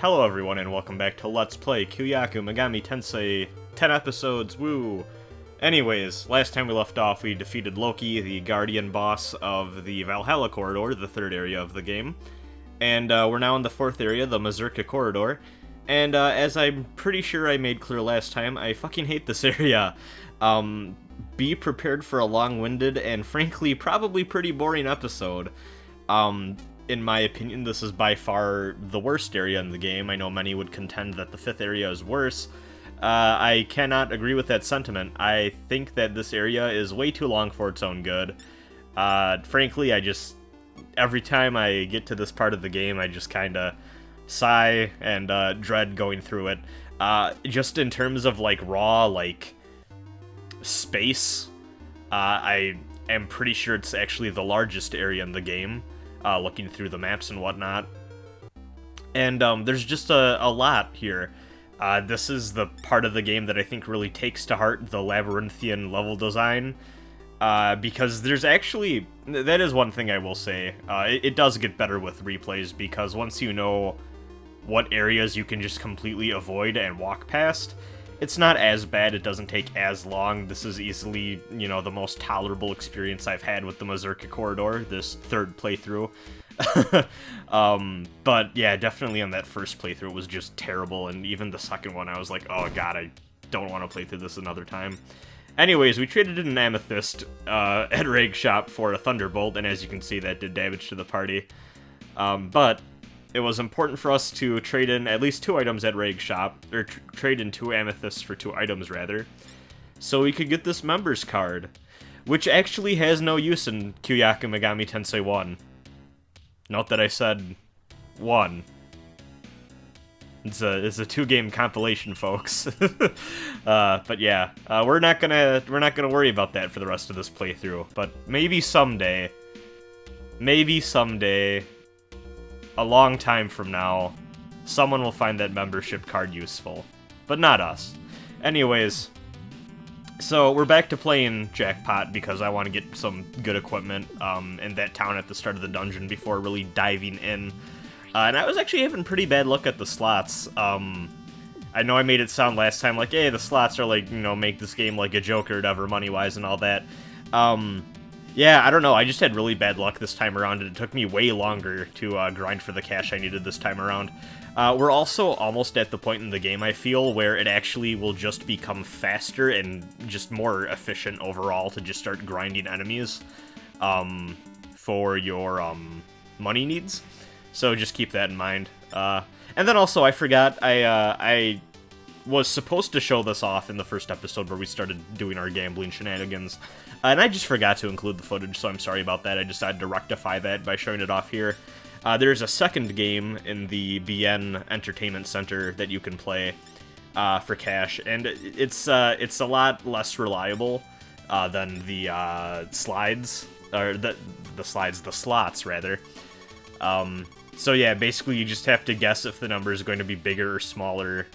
Hello everyone and welcome back to Let's Play Kyuuyaku Megami Tensei 10 episodes, woo! Anyways, last time we left off we defeated Loki, the guardian boss of the Valhalla Corridor, the third area of the game. And we're now in the fourth area, the Mazurka Corridor. And as I'm pretty sure I made clear last time, I fucking hate this area. Be prepared for a long-winded and frankly probably pretty boring episode. In my opinion, this is by far the worst area in the game. I know many would contend that the fifth area is worse. I cannot agree with that sentiment. I think that this area is way too long for its own good. Frankly, every time I get to this part of the game, I just kinda sigh and dread going through it. Just in terms of, raw, space, I am pretty sure it's actually the largest area in the game. Looking through the maps and whatnot. And there's just a lot here. This is the part of the game that I think really takes to heart the labyrinthian level design. Because there's actually... That is one thing I will say. It does get better with replays, because once you know what areas you can just completely avoid and walk past, it's not as bad, it doesn't take as long. This is easily, the most tolerable experience I've had with the Mazurka Corridor, this third playthrough. But yeah, definitely on that first playthrough it was just terrible, and even the second one I was like, oh god, I don't want to play through this another time. Anyways, we traded in an amethyst at Reg Shop for a thunderbolt, and as you can see that did damage to the party. But it was important for us to trade in at least 2 items at Reg Shop, or trade in 2 amethysts for 2 items, rather, so we could get this members card, which actually has no use in Kyuuyaku Megami Tensei I. Note that I said 1. It's a 2-game compilation, folks. But yeah, we're not gonna worry about that for the rest of this playthrough, but maybe someday, a long time from now, someone will find that membership card useful. But not us. Anyways, so we're back to playing Jackpot because I want to get some good equipment in that town at the start of the dungeon before really diving in. And I was actually having pretty bad luck at the slots. I know I made it sound last time like, hey, the slots are make this game like a joke or whatever, money-wise and all that. Yeah, I don't know, I just had really bad luck this time around, and it took me way longer to grind for the cash I needed this time around. We're also almost at the point in the game, I feel, where it actually will just become faster and just more efficient overall to just start grinding enemies for your money needs. So just keep that in mind. And then also, I forgot, I was supposed to show this off in the first episode where we started doing our gambling shenanigans. And I just forgot to include the footage, so I'm sorry about that. I decided to rectify that by showing it off here. There's a second game in the BN Entertainment Center that you can play for cash, and it's a lot less reliable than the slides, or the slots, rather. So yeah, basically you just have to guess if the number is going to be bigger or smaller,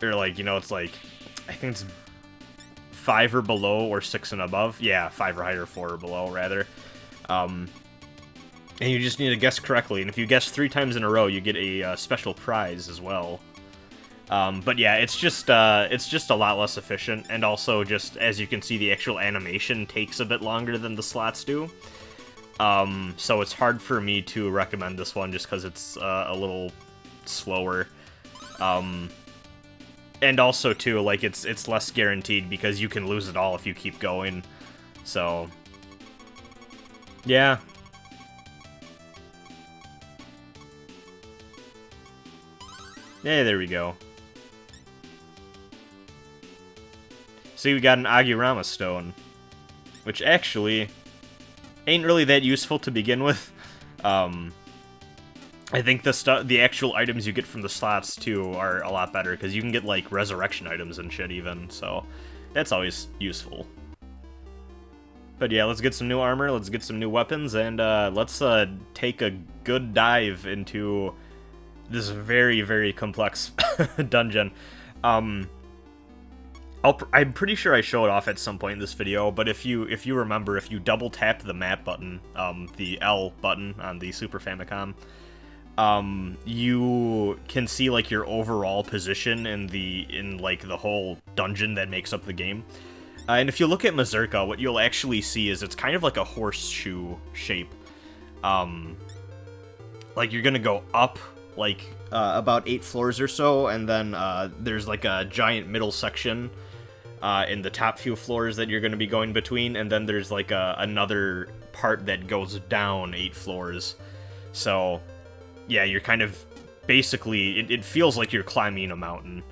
or it's I think it's 5 or below, or 6 and above. Yeah, 5 or higher, 4 or below, rather. And you just need to guess correctly, and if you guess 3 times in a row, you get a special prize as well. But yeah, it's just a lot less efficient, and also just, as you can see, the actual animation takes a bit longer than the slots do. So it's hard for me to recommend this one, just because it's a little slower. And also, too, it's less guaranteed, because you can lose it all if you keep going. So, yeah. Yeah, there we go. See, we got an Agirama Stone, which actually ain't really that useful to begin with. I think the actual items you get from the slots, too, are a lot better, because you can get, resurrection items and shit, even, so that's always useful. But yeah, let's get some new armor, let's get some new weapons, and let's take a good dive into this very, very complex dungeon. I'm pretty sure I show it off at some point in this video, but if you remember, if you double tap the map button, the L button on the Super Famicom, you can see like your overall position in like the whole dungeon that makes up the game. And if you look at Mazurka, what you'll actually see is it's kind of like a horseshoe shape. Like you're gonna go up like about 8 floors or so, and then there's like a giant middle section in the top few floors that you're gonna be going between, and then there's like another part that goes down 8 floors. So yeah, you're kind of basically it feels like you're climbing a mountain.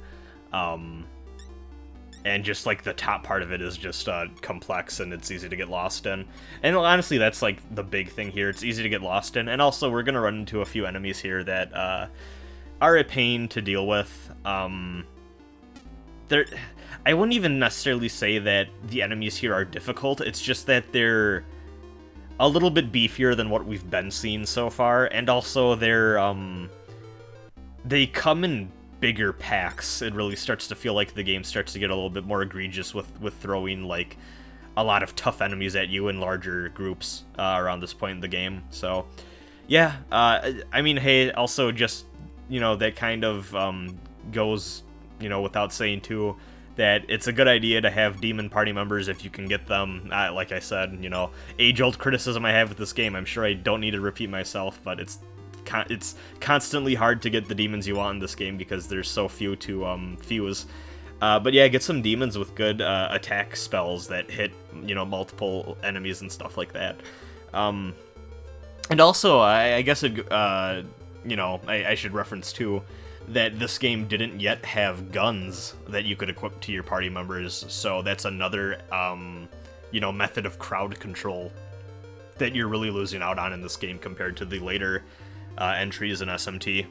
And just, like, the top part of it is just complex, and it's easy to get lost in. And honestly, that's, like, the big thing here. It's easy to get lost in. And also, we're going to run into a few enemies here that are a pain to deal with. I wouldn't even necessarily say that the enemies here are difficult. It's just that they're a little bit beefier than what we've been seeing so far. And also, they come in bigger packs. It really starts to feel like the game starts to get a little bit more egregious with throwing like a lot of tough enemies at you in larger groups around this point in the game. So yeah, I mean, hey, also just, you know, that kind of goes, you know, without saying too, that it's a good idea to have demon party members if you can get them. Like I said, you know, age-old criticism I have with this game. I'm sure I don't need to repeat myself, but it's constantly hard to get the demons you want in this game because there's so few to fuse. But yeah, get some demons with good attack spells that hit, you know, multiple enemies and stuff like that. And also, I guess, you know, I should reference too that this game didn't yet have guns that you could equip to your party members, so that's another, you know, method of crowd control that you're really losing out on in this game compared to the later entries in SMT,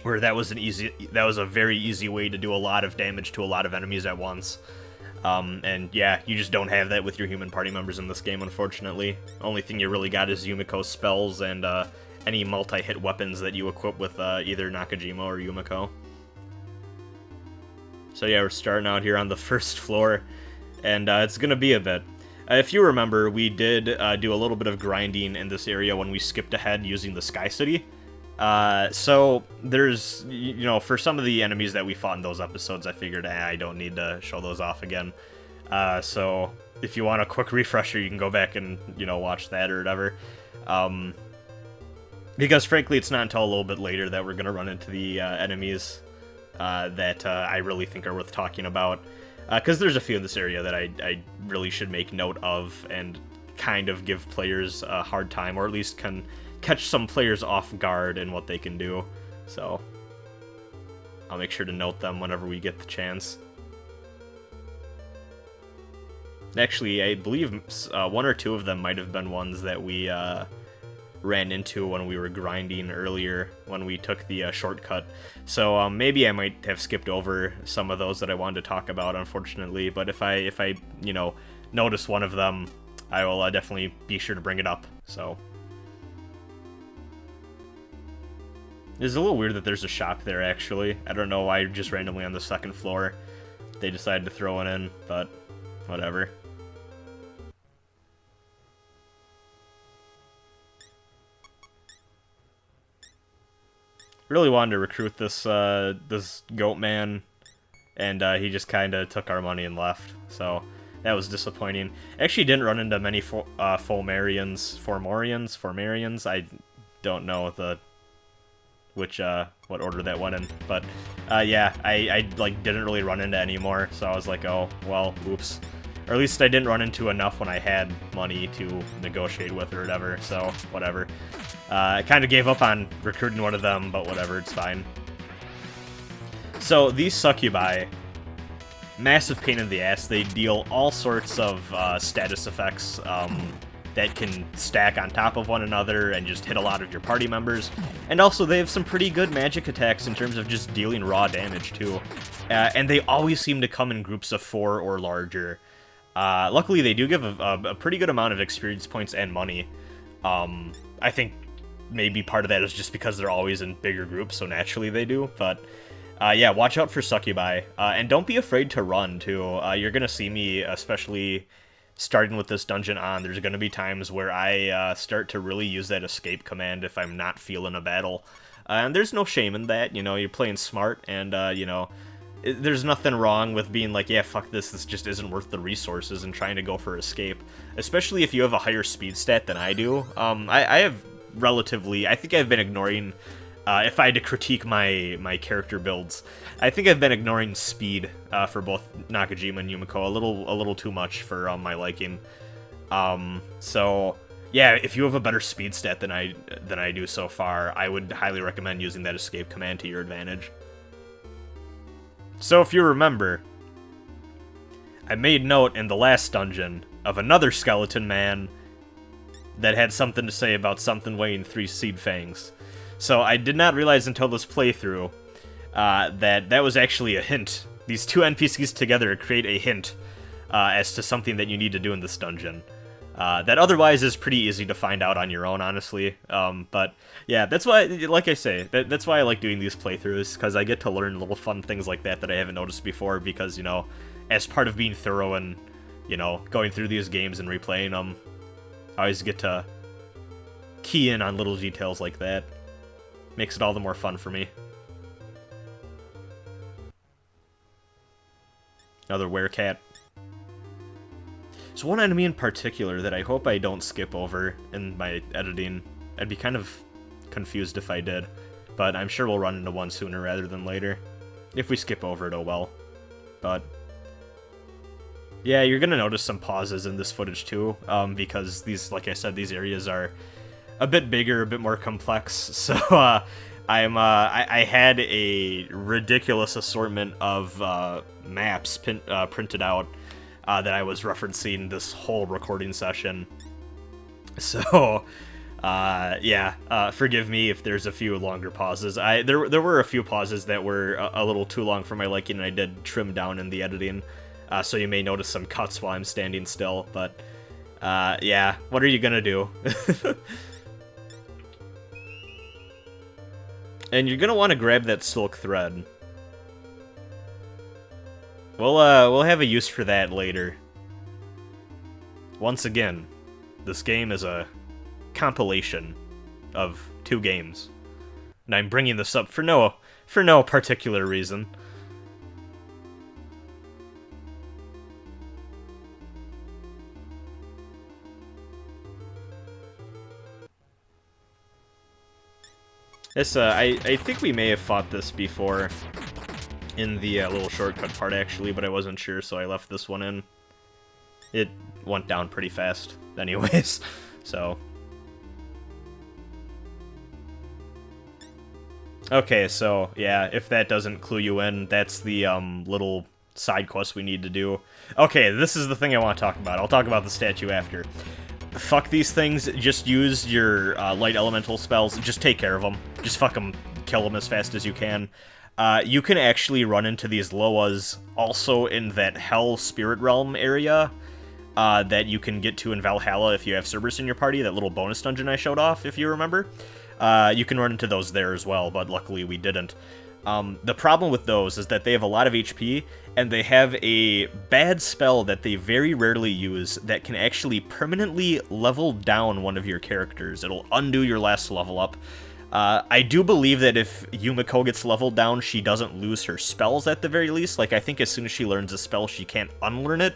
where that was a very easy way to do a lot of damage to a lot of enemies at once. And yeah, you just don't have that with your human party members in this game, unfortunately. Only thing you really got is Yumiko's spells and any multi-hit weapons that you equip with either Nakajima or Yumiko. So yeah, we're starting out here on the first floor, and it's gonna be a bit. If you remember, we did do a little bit of grinding in this area when we skipped ahead using the Sky City. So there's, you know, for some of the enemies that we fought in those episodes, I figured, I don't need to show those off again. So if you want a quick refresher, you can go back and, you know, watch that or whatever. Because frankly, it's not until a little bit later that we're going to run into the enemies that I really think are worth talking about. Because there's a few in this area that I really should make note of and kind of give players a hard time, or at least can catch some players off guard in what they can do. So I'll make sure to note them whenever we get the chance. Actually, I believe one or two of them might have been ones that we ran into when we were grinding earlier, when we took the shortcut. So maybe I might have skipped over some of those that I wanted to talk about, unfortunately. But if I you know, notice one of them, I will definitely be sure to bring it up. So it's a little weird that there's a shop there, actually. I don't know why just randomly on the second floor they decided to throw it in, but whatever. Really wanted to recruit this this goat man, and he just kind of took our money and left. So that was disappointing. Actually, didn't run into many Formarians. I don't know what order that went in, but yeah, I like didn't really run into any more. So I was like, oh well, oops. Or at least I didn't run into enough when I had money to negotiate with or whatever, so whatever. I kind of gave up on recruiting one of them, but whatever, it's fine. So these succubi, massive pain in the ass. They deal all sorts of status effects that can stack on top of one another and just hit a lot of your party members. And also they have some pretty good magic attacks in terms of just dealing raw damage too. And they always seem to come in groups of 4 or larger. Luckily, they do give a pretty good amount of experience points and money. I think maybe part of that is just because they're always in bigger groups, so naturally they do. But yeah, watch out for succubi. And don't be afraid to run, too. You're going to see me especially starting with this dungeon on, there's going to be times where I start to really use that escape command if I'm not feeling a battle. And there's no shame in that, you know, you're playing smart, and, you know, there's nothing wrong with being like, yeah, fuck this just isn't worth the resources, and trying to go for escape. Especially if you have a higher speed stat than I do. I have relatively, I think I've been ignoring, if I had to critique my character builds, I think I've been ignoring speed for both Nakajima and Yumiko a little too much for my liking. So yeah, if you have a better speed stat than I do so far, I would highly recommend using that escape command to your advantage. So if you remember, I made note in the last dungeon of another skeleton man that had something to say about something weighing 3 seed fangs. So I did not realize until this playthrough that was actually a hint. These two NPCs together create a hint as to something that you need to do in this dungeon. That otherwise is pretty easy to find out on your own, honestly. But yeah, that's why, like I say, that's why I like doing these playthroughs, because I get to learn little fun things like that I haven't noticed before, because, you know, as part of being thorough and, you know, going through these games and replaying them, I always get to key in on little details like that. Makes it all the more fun for me. Another werecat. There's one enemy in particular that I hope I don't skip over in my editing. I'd be kind of confused if I did, but I'm sure we'll run into one sooner rather than later. If we skip over it, oh well. But yeah, you're gonna notice some pauses in this footage too, because these, like I said, these areas are a bit bigger, a bit more complex. So I had a ridiculous assortment of maps printed out that I was referencing this whole recording session. So yeah, forgive me if there's a few longer pauses. There were a few pauses that were a little too long for my liking, and I did trim down in the editing. So you may notice some cuts while I'm standing still, but yeah, what are you gonna do? And you're gonna want to grab that silk thread. We'll have a use for that later. Once again, this game is a compilation of 2 games, and I'm bringing this up for no particular reason. This, I think we may have fought this before in the little shortcut part, actually, but I wasn't sure, so I left this one in. It went down pretty fast, anyways, so. Okay, so, yeah, if that doesn't clue you in, that's the little side quest we need to do. Okay, this is the thing I want to talk about. I'll talk about the statue after. Fuck these things, just use your light elemental spells, just take care of them. Just fuck them, kill them as fast as you can. You can actually run into these Loas also in that Hell Spirit Realm area that you can get to in Valhalla if you have Cerberus in your party, that little bonus dungeon I showed off, if you remember. You can run into those there as well, but luckily we didn't. The problem with those is that they have a lot of HP, and they have a bad spell that they very rarely use that can actually permanently level down one of your characters. It'll undo your last level up. I do believe that if Yumiko gets leveled down, she doesn't lose her spells at the very least. Like, I think as soon as she learns a spell, she can't unlearn it,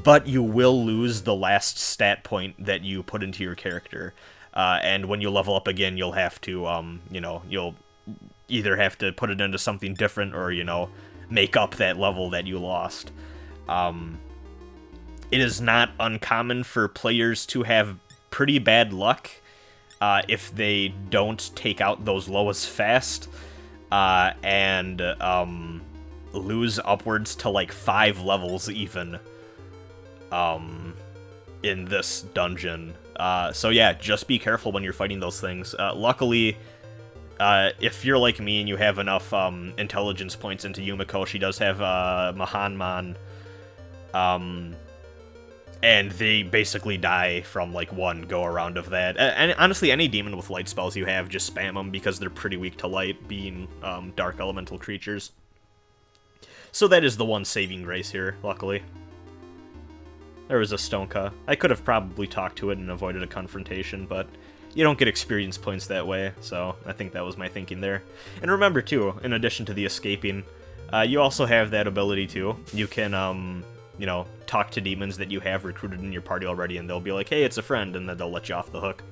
but you will lose the last stat point that you put into your character. And when you level up again, you'll have to, you know, you'll either have to put it into something different or, you know, make up that level that you lost. It is not uncommon for players to have pretty bad luck if they don't take out those Loas fast and lose upwards to like 5 levels even in this dungeon. So yeah, just be careful when you're fighting those things. Luckily, if you're like me and you have enough intelligence points into Yumiko, she does have Mahanman, and they basically die from like 1 go-around of that. And honestly, any demon with light spells you have, just spam them because they're pretty weak to light, being dark elemental creatures. So that is the one saving grace here, luckily. There was a Stonka. I could have probably talked to it and avoided a confrontation, but you don't get experience points that way, so I think that was my thinking there. And remember, too, in addition to the escaping, you also have that ability, too. You can, you know, talk to demons that you have recruited in your party already, and they'll be like, hey, it's a friend, and then they'll let you off the hook.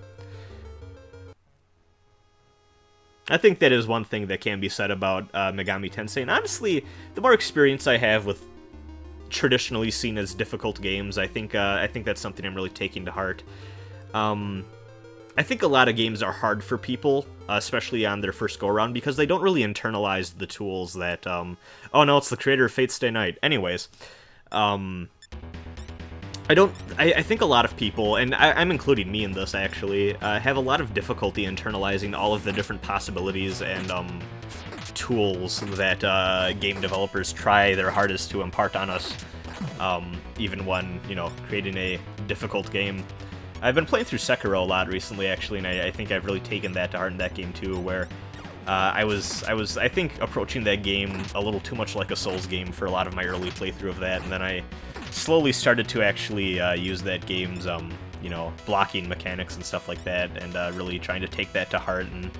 I think that is one thing that can be said about Megami Tensei, and honestly, the more experience I have with traditionally seen as difficult games, I think that's something I'm really taking to heart. I think a lot of games are hard for people, especially on their first go-around, because they don't really internalize the tools that, oh no, it's the creator of Fate Stay Night. Anyways, I think a lot of people, and I'm including me in this actually, have a lot of difficulty internalizing all of the different possibilities and tools that game developers try their hardest to impart on us, even when, you know, creating a difficult game. I've been playing through Sekiro a lot recently, actually, and I think I've really taken that to heart in that game too, where I was, I think, approaching that game a little too much like a Souls game for a lot of my early playthrough of that, and then I slowly started to actually use that game's, you know, blocking mechanics and stuff like that, and really trying to take that to heart and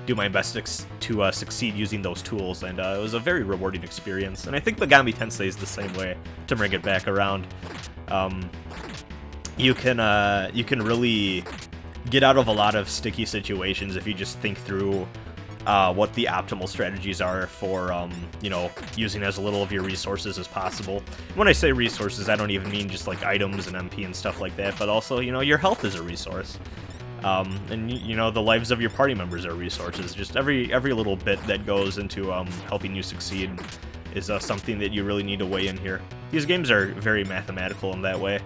do my best to succeed using those tools, and it was a very rewarding experience. And I think Megami Tensei is the same way, to bring it back around. You can really get out of a lot of sticky situations if you just think through what the optimal strategies are for, you know, using as little of your resources as possible. When I say resources, I don't even mean just like items and MP and stuff like that, but also, you know, your health is a resource. And, you know, the lives of your party members are resources. Just every little bit that goes into helping you succeed is something that you really need to weigh in here. These games are very mathematical in that way.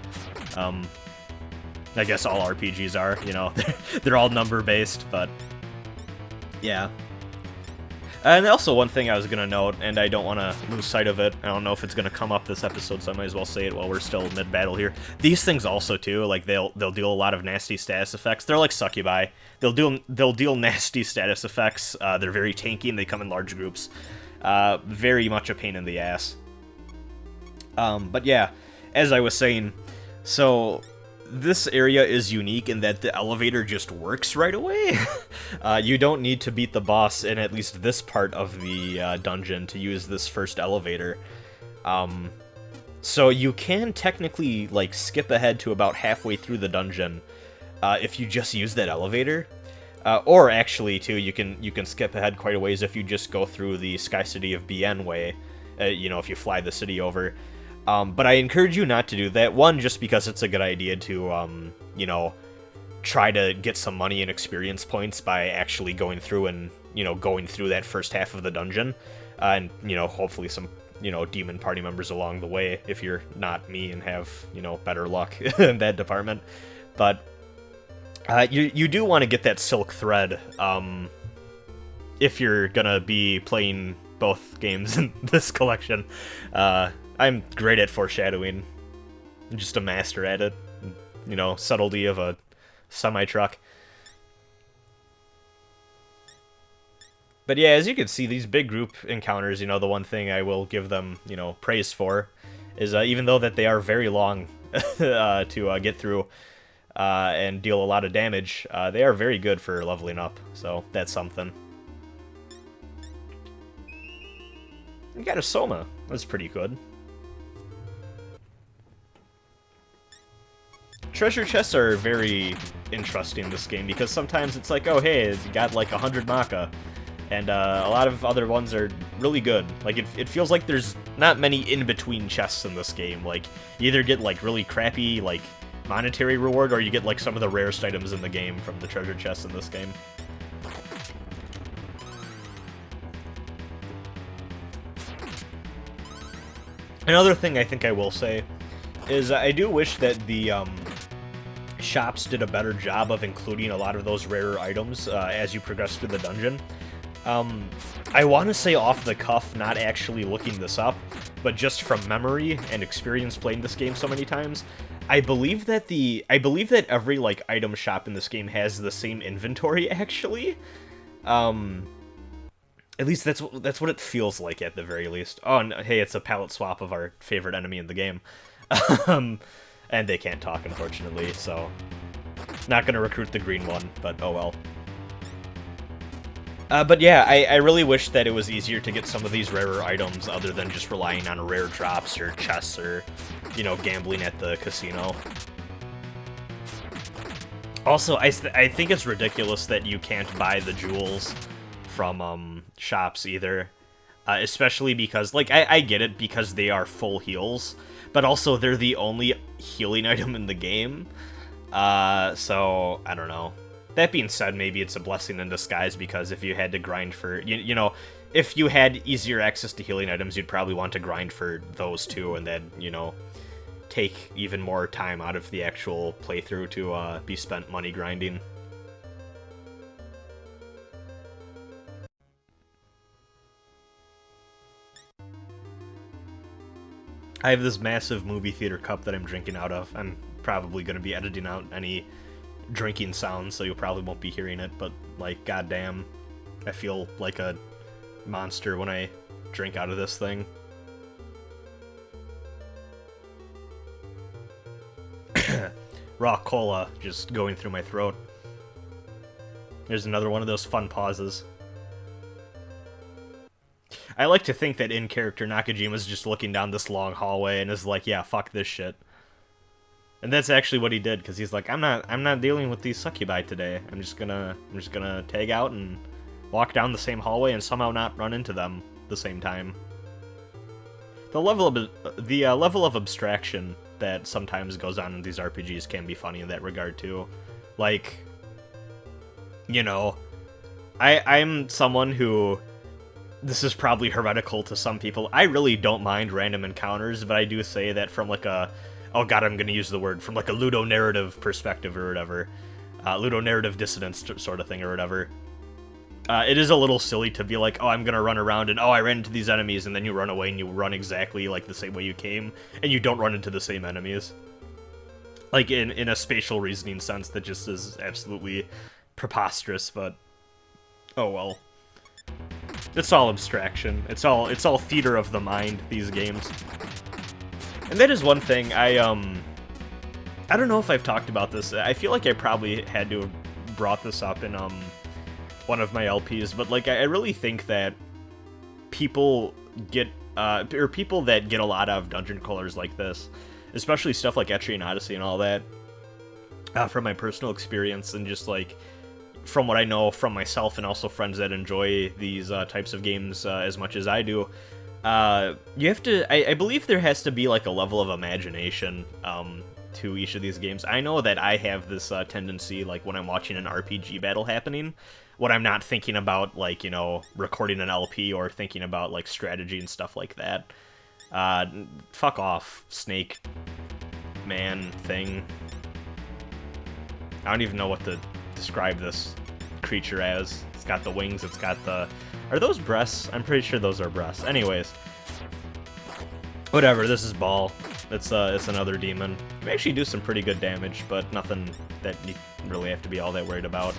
I guess all RPGs are, you know, they're all number-based, but yeah. And also one thing I was going to note, and I don't want to lose sight of it, I don't know if it's going to come up this episode, so I might as well say it while we're still mid-battle here. These things also, too, like, they'll deal a lot of nasty status effects. They're like succubi. They'll deal nasty status effects. They're very tanky, and they come in large groups. Very much a pain in the ass. But yeah, as I was saying, so this area is unique in that the elevator just works right away. You don't need to beat the boss in at least this part of the dungeon to use this first elevator. So you can technically, like, skip ahead to about halfway through the dungeon if you just use that elevator. Or actually, too, you can skip ahead quite a ways if you just go through the Sky City of Bien way, you know, if you fly the city over. But I encourage you not to do that. One, just because it's a good idea to, you know, try to get some money and experience points by actually going through and, you know, going through that first half of the dungeon. And, you know, hopefully some, you know, demon party members along the way if you're not me and have, you know, better luck in that department. But you do want to get that silk thread if you're gonna be playing both games in this collection. I'm great at foreshadowing. I'm just a master at it. You know, subtlety of a semi-truck. But yeah, as you can see, these big group encounters, you know, the one thing I will give them, you know, praise for is even though that they are very long to get through and deal a lot of damage, they are very good for leveling up. So that's something. You got a Soma. That's pretty good. Treasure chests are very interesting in this game because sometimes it's like, oh hey, you got like 100 Maka, and a lot of other ones are really good. Like it feels like there's not many in-between chests in this game. Like you either get like really crappy like monetary reward, or you get like some of the rarest items in the game from the treasure chests in this game. Another thing I think I will say is I do wish that the shops did a better job of including a lot of those rarer items as you progress through the dungeon. I want to say off the cuff, not actually looking this up, but just from memory and experience playing this game so many times, I believe that every like item shop in this game has the same inventory actually. At least that's what it feels like at the very least. Oh, and hey, it's a palette swap of our favorite enemy in the game. And they can't talk, unfortunately, so not gonna recruit the green one, but oh well. But yeah, I really wish that it was easier to get some of these rarer items other than just relying on rare drops or chests or, you know, gambling at the casino. Also, I think it's ridiculous that you can't buy the jewels from shops either. Especially because, like, I get it because they are full heals, but also they're the only healing item in the game. So, I don't know. That being said, maybe it's a blessing in disguise, because if you had to grind for, you know, if you had easier access to healing items, you'd probably want to grind for those too, and then, you know, take even more time out of the actual playthrough to be spent money grinding. I have this massive movie theater cup that I'm drinking out of. I'm probably going to be editing out any drinking sounds, so you probably won't be hearing it, but, like, goddamn, I feel like a monster when I drink out of this thing. Raw cola just going through my throat. There's another one of those fun pauses. I like to think that in character Nakajima's just looking down this long hallway and is like, yeah, fuck this shit. And that's actually what he did, because he's like, I'm not dealing with these succubi today. I'm just gonna tag out and walk down the same hallway and somehow not run into them the same time. The level of abstraction that sometimes goes on in these RPGs can be funny in that regard too. Like, you know, I'm someone who, this is probably heretical to some people, I really don't mind random encounters, but I do say that from like a, oh god, I'm gonna use the word, from like a ludonarrative perspective or whatever, ludonarrative dissonance sort of thing or whatever, it is a little silly to be like, oh, I'm gonna run around and, oh, I ran into these enemies, and then you run away and you run exactly like the same way you came, and you don't run into the same enemies. Like, in a spatial reasoning sense, that just is absolutely preposterous, but oh well. It's all abstraction. It's all theater of the mind, these games. And that is one thing, I don't know if I've talked about this. I feel like I probably had to have brought this up in, one of my LPs, but, like, I really think that people get, or people that get a lot out of dungeon crawlers like this, especially stuff like Etrian Odyssey and all that, from my personal experience and just, like, from what I know from myself and also friends that enjoy these types of games as much as I do, you have to, I believe there has to be, like, a level of imagination to each of these games. I know that I have this tendency, like, when I'm watching an RPG battle happening, when I'm not thinking about, like, you know, recording an LP or thinking about, like, strategy and stuff like that. Fuck off, snake man thing. I don't even know what to describe this creature as. It's got the wings, it's got the... Are those breasts? I'm pretty sure those are breasts. Anyways. Whatever, this is Ball. It's another demon. We actually do some pretty good damage, but nothing that you really have to be all that worried about.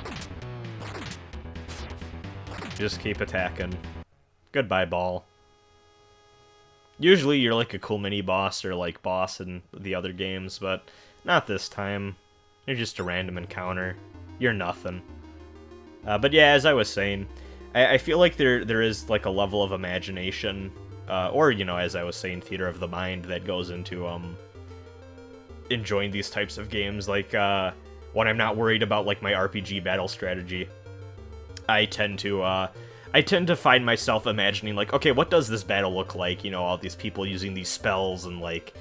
Just keep attacking. Goodbye, Ball. Usually you're like a cool mini-boss or like boss in the other games, but not this time. You're just a random encounter. You're nothing. But yeah, as I was saying, I feel like there is like a level of imagination, or, you know, as I was saying, theater of the mind that goes into enjoying these types of games. Like, when I'm not worried about like my RPG battle strategy, I tend to find myself imagining, like, okay, what does this battle look like? You know, all these people using these spells and, like,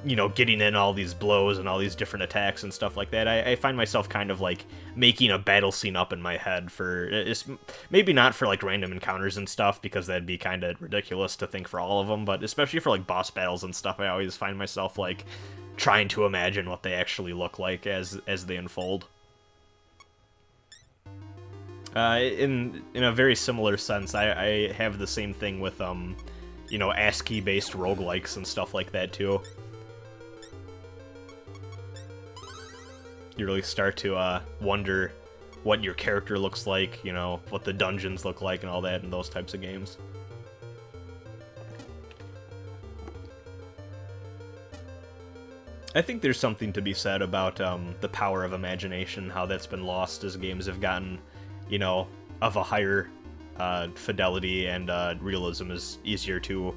you know, getting in all these blows and all these different attacks and stuff like that. I find myself kind of, like, making a battle scene up in my head for, it's, maybe not for, like, random encounters and stuff, because that'd be kind of ridiculous to think for all of them, but especially for, like, boss battles and stuff, I always find myself, like, trying to imagine what they actually look like as they unfold. In a very similar sense, I have the same thing with, you know, ASCII-based roguelikes and stuff like that, too. You really start to, wonder what your character looks like, you know, what the dungeons look like and all that in those types of games. I think there's something to be said about the power of imagination, how that's been lost as games have gotten, you know, of a higher fidelity, and realism is easier to,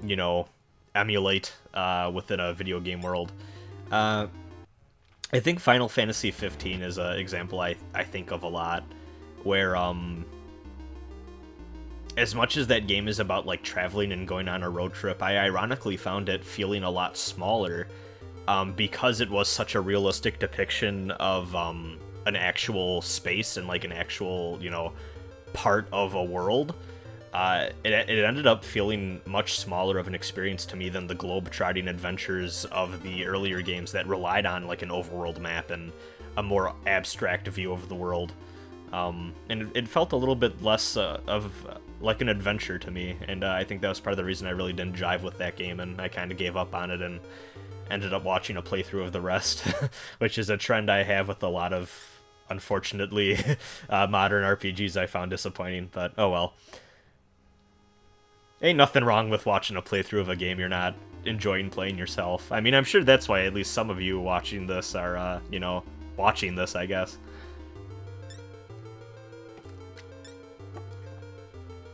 you know, emulate within a video game world. I think Final Fantasy 15 is an example I think of a lot, where as much as that game is about like traveling and going on a road trip, I ironically found it feeling a lot smaller because it was such a realistic depiction of an actual space and like an actual, you know, part of a world. It ended up feeling much smaller of an experience to me than the globe-trotting adventures of the earlier games that relied on like an overworld map and a more abstract view of the world. And it felt a little bit less of like an adventure to me, and I think that was part of the reason I really didn't jive with that game, and I kind of gave up on it and ended up watching a playthrough of the rest, which is a trend I have with a lot of, unfortunately, modern RPGs I found disappointing, but oh well. Ain't nothing wrong with watching a playthrough of a game you're not enjoying playing yourself. I mean, I'm sure that's why at least some of you watching this are, you know, watching this, I guess.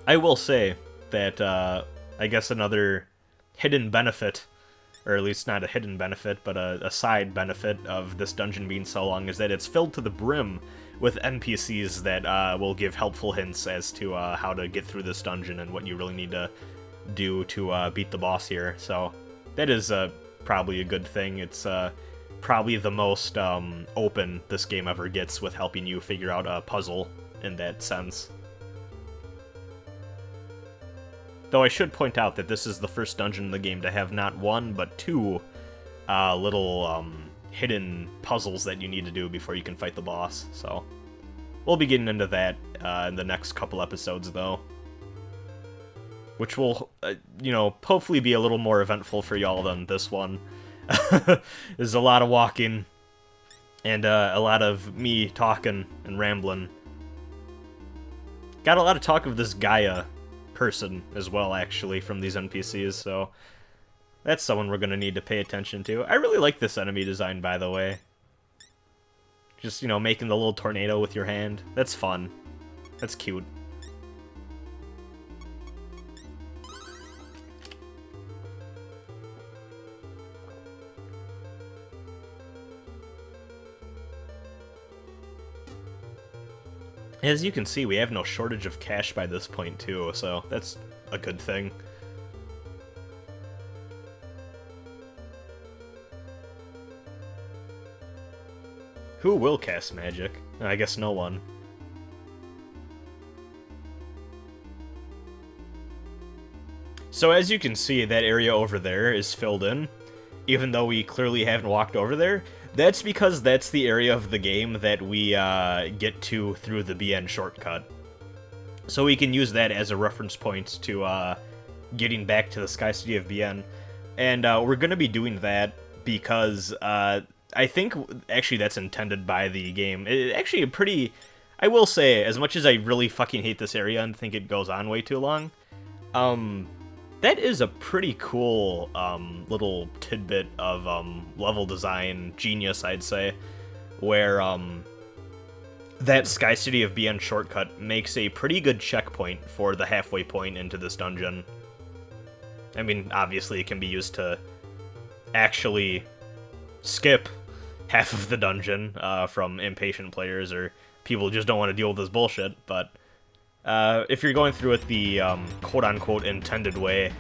I will say that, I guess another hidden benefit, or at least not a hidden benefit, but a side benefit of this dungeon being so long, is that it's filled to the brim with NPCs that will give helpful hints as to how to get through this dungeon and what you really need to do to beat the boss here. So that is probably a good thing. It's probably the most open this game ever gets with helping you figure out a puzzle in that sense. Though I should point out that this is the first dungeon in the game to have not one, but two little hidden puzzles that you need to do before you can fight the boss. So we'll be getting into that in the next couple episodes, though. Which will, you know, hopefully be a little more eventful for y'all than this one. There's a lot of walking and a lot of me talking and rambling. Got a lot of talk of this Gaia person as well, actually, from these NPCs, so that's someone we're gonna need to pay attention to. I really like this enemy design, by the way. Just, you know, making the little tornado with your hand. That's fun. That's cute. As you can see, we have no shortage of cash by this point, too, so that's a good thing. Who will cast magic? I guess no one. So as you can see, that area over there is filled in, even though we clearly haven't walked over there. That's because that's the area of the game that we get to through the BN shortcut. So we can use that as a reference point to getting back to the Sky City of BN. And we're going to be doing that because I think actually that's intended by the game. Actually, a pretty... I will say, as much as I really fucking hate this area and think it goes on way too long, that is a pretty cool little tidbit of level design genius, I'd say, where that Sky City of BN shortcut makes a pretty good checkpoint for the halfway point into this dungeon. I mean, obviously it can be used to actually skip half of the dungeon from impatient players or people who just don't want to deal with this bullshit, but if you're going through it the quote-unquote intended way,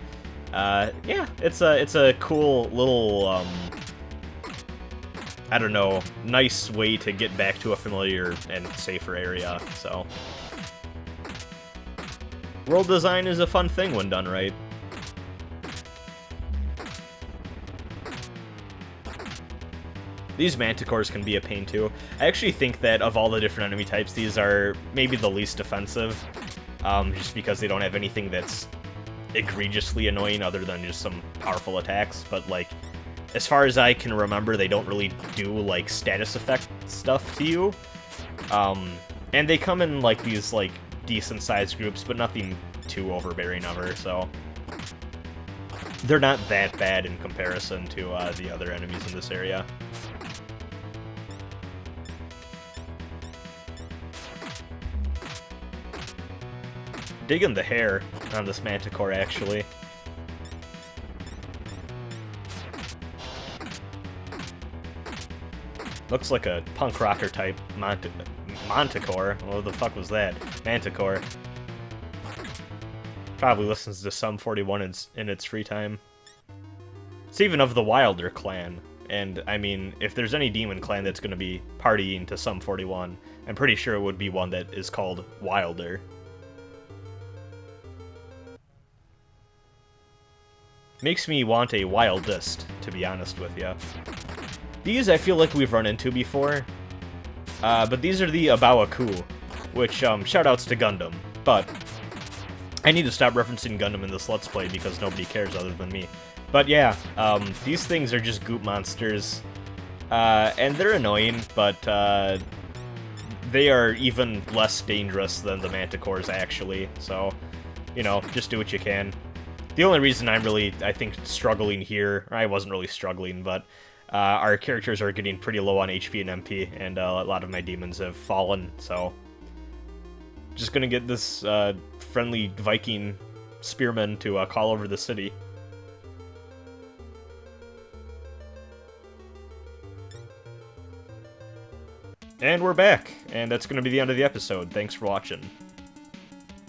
yeah, it's a cool little, I don't know, nice way to get back to a familiar and safer area, so. World design is a fun thing when done right. These manticores can be a pain too. I actually think that of all the different enemy types, these are maybe the least offensive, just because they don't have anything that's egregiously annoying other than just some powerful attacks. But like, as far as I can remember, they don't really do like status effect stuff to you. And they come in like these like decent sized groups, but nothing too overbearing ever, so. they're not that bad in comparison to the other enemies in this area. Digging the hair on this Manticore, actually. Looks like a punk rocker type Manticore. What the fuck was that? Manticore. Probably listens to Sum 41 in its free time. It's even of the Wilder clan. And, I mean, if there's any demon clan that's going to be partying to Sum 41, I'm pretty sure it would be one that is called Wilder. Makes me want a Wildest, to be honest with you. These I feel like we've run into before, but these are the Abawaku, which, shoutouts to Gundam, but I need to stop referencing Gundam in this Let's Play because nobody cares other than me. But yeah, these things are just goop monsters, and they're annoying, but they are even less dangerous than the Manticores, actually, so, you know, just do what you can. The only reason I'm really, I think, struggling here, or I wasn't really struggling, but our characters are getting pretty low on HP and MP, and a lot of my demons have fallen, so just gonna get this friendly Viking spearman to call over the city. And we're back, and that's gonna be the end of the episode. Thanks for watching.